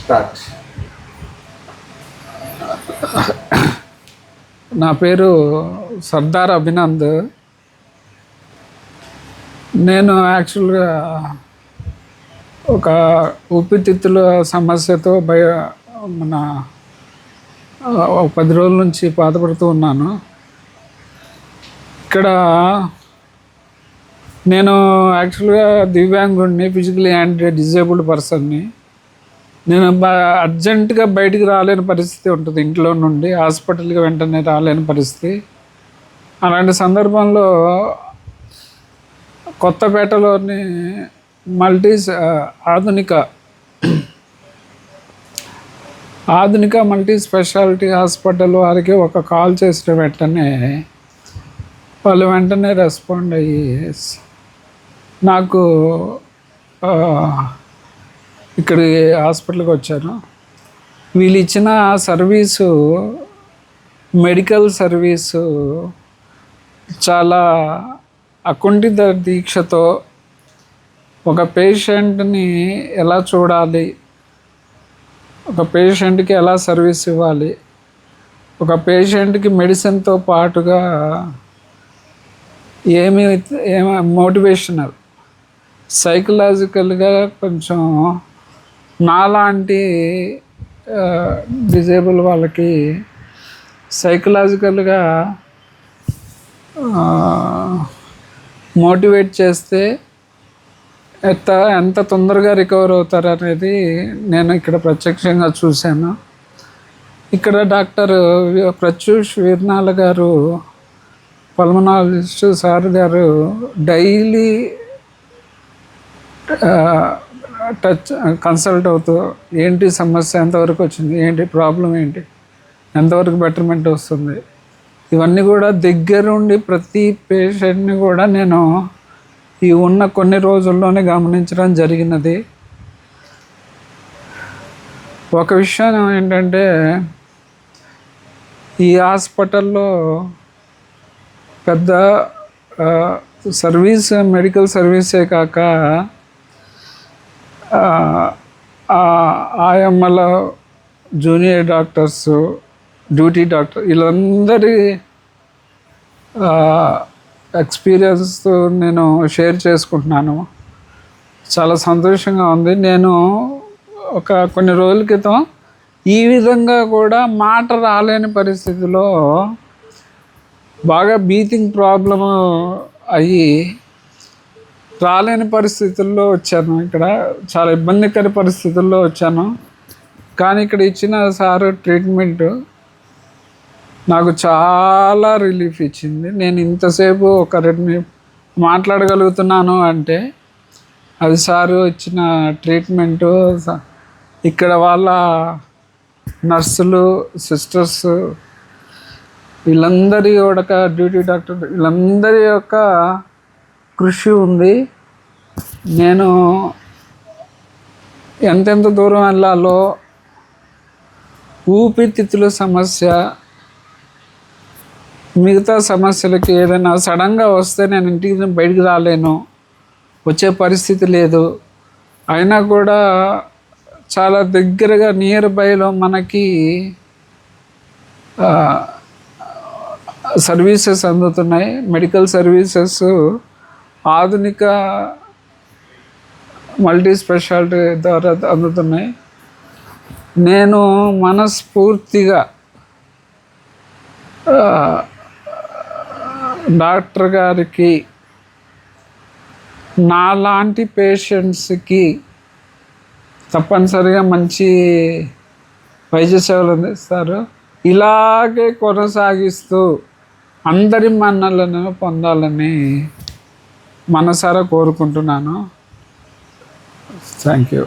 Start. నా పేరు సర్దార్ అభినంద్. నేను యాక్చువల్గా ఒక ఊపిరితిత్తుల సమస్యతో మన 10 రోజుల నుంచి బాధపడుతూ ఉన్నాను. ఇక్కడ నేను యాక్చువల్గా దివ్యాంగుడిని, ఫిజికలీ అండ్ డిజేబుల్డ్ పర్సన్ని. నేను అర్జెంటుగా బయటికి రాలేని పరిస్థితి ఉంటుంది, ఇంట్లో నుండి హాస్పిటల్కి వెంటనే రాలేని పరిస్థితి. అలాంటి సందర్భంలో కొత్తపేటలోని ఆధునిక మల్టీ స్పెషాలిటీ హాస్పిటల్ వారికి ఒక కాల్ చేసిన వెంటనే వాళ్ళు వెంటనే రెస్పాండ్ అయ్యి నాకు ఇక్కడి హాస్పిటల్కి వచ్చాను. వీళ్ళు ఇచ్చిన సర్వీసు, మెడికల్ సర్వీసు చాలా అకుంఠిత దీక్షతో ఒక పేషెంట్ని ఎలా చూడాలి, ఒక పేషెంట్కి ఎలా సర్వీస్ ఇవ్వాలి, ఒక పేషెంట్కి మెడిసిన్తో పాటుగా ఏమి మోటివేషనల్, సైకలాజికల్గా కొంచెం నాలాంటి డిజేబుల్ వాళ్ళకి సైకలాజికల్గా మోటివేట్ చేస్తే ఎంత తొందరగా రికవర్ అవుతారు అనేది నేను ఇక్కడ ప్రత్యక్షంగా చూశాను. ఇక్కడ డాక్టర్ ప్రత్యూష్ వీర్నాల గారు, పల్మనాలజిస్ట్ సార్ గారు డైలీ కన్సల్ట్ అవుతూ ఏంటి సమస్య, ఎంతవరకు వచ్చింది, ఏంటి ప్రాబ్లం, ఏంటి ఎంతవరకు బెటర్మెంట్ వస్తుంది, ఇవన్నీ కూడా దగ్గరుండి ప్రతి పేషెంట్ని కూడా నేను ఈ ఉన్న కొన్ని రోజుల్లోనే గమనించడం జరిగినది. ఒక విషయం ఏంటంటే, ఈ హాస్పిటల్లో పెద్ద సర్వీస్, మెడికల్ సర్వీసే కాక ఆయమ్మల, జూనియర్ డాక్టర్స్, డ్యూటీ డాక్టర్, వీళ్ళందరి ఎక్స్పీరియన్స్ నేను షేర్ చేసుకుంటున్నాను. చాలా సంతోషంగా ఉంది. నేను కొన్ని రోజుల క్రితం ఈ విధంగా కూడా మాట రాలేని పరిస్థితిలో బాగా బ్రీతింగ్ ప్రాబ్లము అయ్యి రాలేని పరిస్థితుల్లో వచ్చాను. ఇక్కడ చాలా ఇబ్బందికర పరిస్థితుల్లో వచ్చాను. కానీ ఇక్కడ ఇచ్చిన సారు ట్రీట్మెంటు నాకు చాలా రిలీఫ్ ఇచ్చింది. నేను ఇంతసేపు ఒక 2 మాట్లాడగలుగుతున్నాను అంటే అది సారు ఇచ్చిన ట్రీట్మెంటు. ఇక్కడ వాళ్ళ నర్సులు, సిస్టర్స్, వీళ్ళందరి యొక్క డ్యూటీ డాక్టర్, వీళ్ళందరి యొక్క కృషి ఉంది. నేను ఎంతెంత దూరం వెళ్ళాలో, ఊపిరితిత్తుల సమస్య, మిగతా సమస్యలకి ఏదైనా సడన్గా వస్తే నేను ఇంటికి బయటికి రాలేను, వచ్చే పరిస్థితి లేదు. అయినా కూడా చాలా దగ్గరగా నియర్ బైలో మనకి సర్వీసెస్ అందుతున్నాయి. మెడికల్ సర్వీసెస్ ఆధునిక మల్టీ స్పెషాలిటీ ద్వారా అందుతున్నాయి. నేను మనస్ఫూర్తిగా డాక్టర్ గారికి, నాలాంటి పేషెంట్స్కి తప్పనిసరిగా మంచి వైద్య సేవలు అందిస్తారు. ఇలాగే కొనసాగిస్తూ అందరి మన్నలను పొందాలని మనసారా కోరుకుంటున్నాను. Thank you.